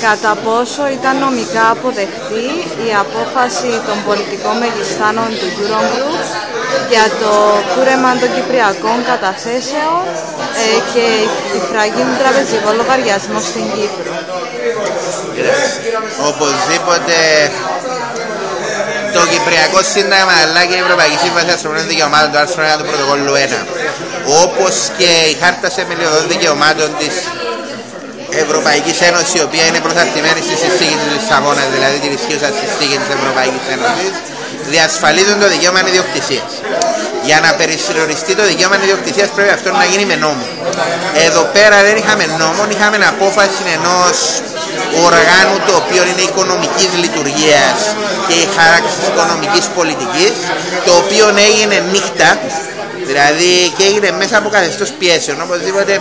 κατά πόσο ήταν νομικά αποδεκτή η απόφαση των πολιτικών μεγιστάνων του Eurogroup για το κούρεμα των κυπριακών καταθέσεων και η φραγή του τραπεζικού λογαριασμού στην Κύπρο. Οπωσδήποτε το Κυπριακό Σύνταγμα αλλά και η Ευρωπαϊκή Σύμβαση Ανθρωπίνων Δικαιωμάτων του άρθρου 1 του Πρωτοκόλλου 1, όπως και η Χάρτα Θεμελιωδών Δικαιωμάτων της Ευρωπαϊκής Ένωσης, η οποία είναι προσαρτημένη στη συνθήκη της Λισαβόνας, δηλαδή την ισχύουσα συνθήκη της Ευρωπαϊκής Ένωσης, διασφαλίζουν το δικαίωμα ιδιοκτησίας. Για να περισυλλογιστεί το δικαίωμα ιδιοκτησίας πρέπει αυτό να γίνει με νόμο. Εδώ πέρα δεν είχαμε νόμο, είχαμε απόφαση ενός οργάνου το οποίο είναι οικονομικής λειτουργίας και η χάραξη οικονομικής πολιτικής, το οποίο έγινε νύχτα, δηλαδή και έγινε μέσα από καθεστώς πιέσεων. Οπωσδήποτε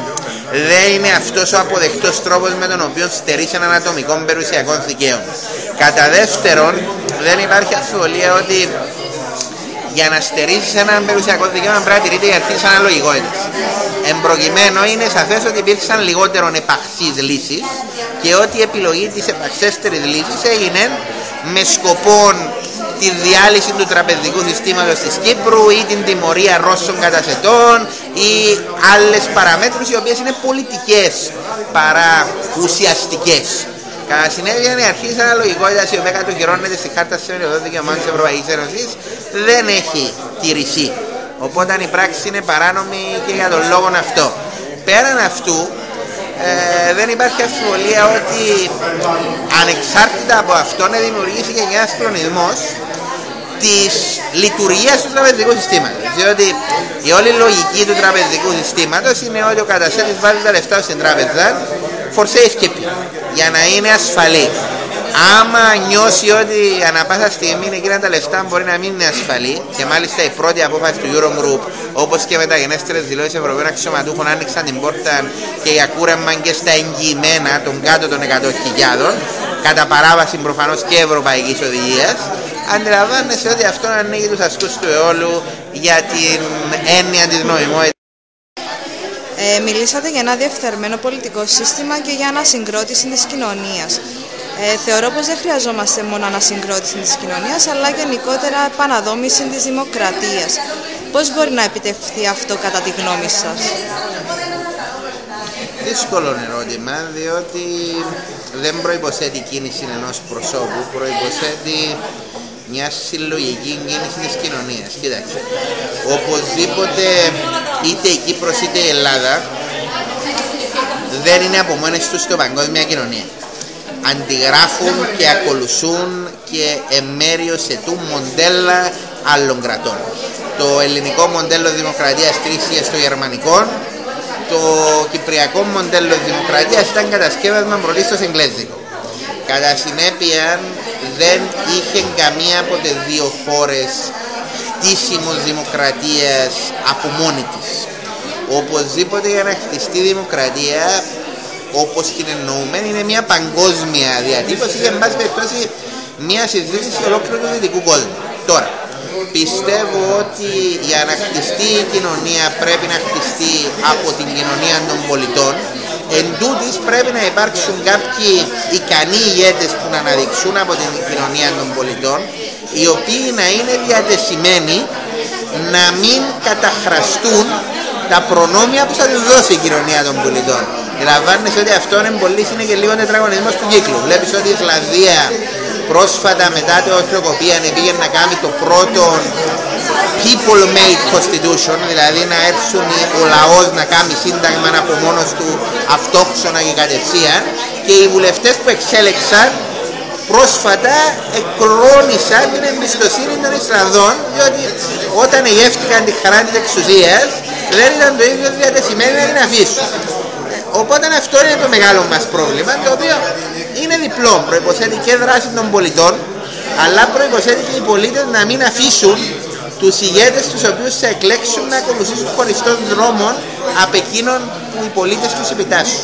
δεν είναι αυτός ο αποδεκτός τρόπος με τον οποίο στερείς έναν ατομικό περιουσιακό δικαίωμα. Κατά δεύτερον, δεν υπάρχει αμφιβολία ότι για να στερήσεις έναν περιουσιακό δικαίωμα πρέπει να τηρείται η αρχή της αναλογικότητας. Εν προκειμένου είναι σαφές ότι υπήρξαν λιγότερον επαχθείς λύσεις και ότι η επιλογή της επαχθέστερης λύσης έγινε με σκοπό τη διάλυση του τραπεζικού συστήματος της Κύπρου ή την τιμωρία Ρώσων καταθετών ή άλλες παραμέτρους οι οποίες είναι πολιτικές παρά ουσιαστικές. Κατά συνέπεια, η αρχή της αναλογικότητας, η οποία κατοχυρώνεται στη Χάρτα Θεμελιωδών Δικαιωμάτων της Ευρωπαϊκής Ένωσης, δεν έχει τηρηθεί. Οπότε η πράξη είναι παράνομη και για τον λόγο αυτό. Πέραν αυτού, δεν υπάρχει αμφιβολία ότι ανεξάρτητα από αυτό δημιουργήθηκε ένας κλονισμός της λειτουργίας του τραπεζικού συστήματος. Διότι η όλη λογική του τραπεζικού συστήματος είναι ότι ο καταθέτης βάζει τα λεφτά στην τράπεζα for safekeeping, για να είναι ασφαλή. Άμα νιώσει ότι ανά πάσα στιγμή εκείνα τα λεφτά μπορεί να μην είναι ασφαλή, και μάλιστα η πρώτη απόφαση του Eurogroup, όπως και μεταγενέστερες δηλώσεις Ευρωπαίων αξιωματούχων, άνοιξαν την πόρτα και για κούρεμα και στα εγγυημένα των κάτω των 100.000, κατά παράβαση προφανώς και ευρωπαϊκής οδηγίας. Αντιλαμβάνεσαι ότι αυτό ανοίγει τους ασκούς του αιώλου για την έννοια της νομιμότητας. Μιλήσατε για ένα διεφθαρμένο πολιτικό σύστημα και για ανασυγκρότηση της κοινωνίας. Θεωρώ πως δεν χρειαζόμαστε μόνο ανασυγκρότηση της κοινωνίας, αλλά γενικότερα επαναδόμηση της δημοκρατίας. Πώς μπορεί να επιτευχθεί αυτό κατά τη γνώμη σας? Δύσκολο ερώτημα, διότι δεν προϋποθέτει κίνηση ενός προσώπου, προϋποθέτει μια συλλογική κίνηση της κοινωνίας. Κοίταξε, οπωσδήποτε είτε η Κύπρος είτε η Ελλάδα δεν είναι από μόνες τους στο παγκόσμια κοινωνία. Αντιγράφουν και ακολουθούν και εμέριωσετούν μοντέλα άλλων κρατών. Το ελληνικό μοντέλο δημοκρατίας κρίσιε στο γερμανικό, το κυπριακό μοντέλο δημοκρατίας ήταν κατασκεύασμα πρωτίστως εγγλέζικο. Κατά συνέπεια δεν είχε καμία από τις δύο χώρες χτίσιμος δημοκρατίας από μόνη της. Οπωσδήποτε για να χτιστεί δημοκρατία όπως την εννοούμε είναι μια παγκόσμια διατύπωση και εν πάση περιπτώσει μια συζήτηση ολόκληρου του δυτικού κόσμου. Τώρα, πιστεύω ότι για να χτιστεί η κοινωνία πρέπει να χτιστεί από την κοινωνία των πολιτών. Εν τούτης πρέπει να υπάρξουν κάποιοι ικανοί ηγέτες που να αναδειξούν από την κοινωνία των πολιτών, οι οποίοι να είναι διατεθειμένοι να μην καταχραστούν τα προνόμια που θα τους δώσει η κοινωνία των πολιτών. Αντιλαμβάνεσαι ότι αυτό είναι πολύ, είναι και λίγο τετραγωνισμός του κύκλου. Βλέπεις ότι η Ισλανδία πρόσφατα μετά την οστροκοπία πήγε να κάνει το πρώτο people-made constitution, δηλαδή να έρθουν ο λαός να κάνει σύνταγμα από μόνος του αυτόξονα και κατευθείαν, και οι βουλευτές που εξέλεξαν πρόσφατα εκκλώνησαν την εμπιστοσύνη των Ισλανδών, διότι όταν γεύτηκαν τη χαρά της εξουσίας δεν ήταν το ίδιο διατεθειμένοι να την αφήσουν. Οπότε αυτό είναι το μεγάλο μας πρόβλημα, το οποίο είναι διπλό. Προϋποθέτει και δράση των πολιτών, αλλά προϋποθέτει και οι πολίτες να μην αφήσουν τους ηγέτες τους οποίους θα εκλέξουν να ακολουθήσουν χωριστών δρόμων από εκείνον που οι πολίτες τους επιτάσσουν.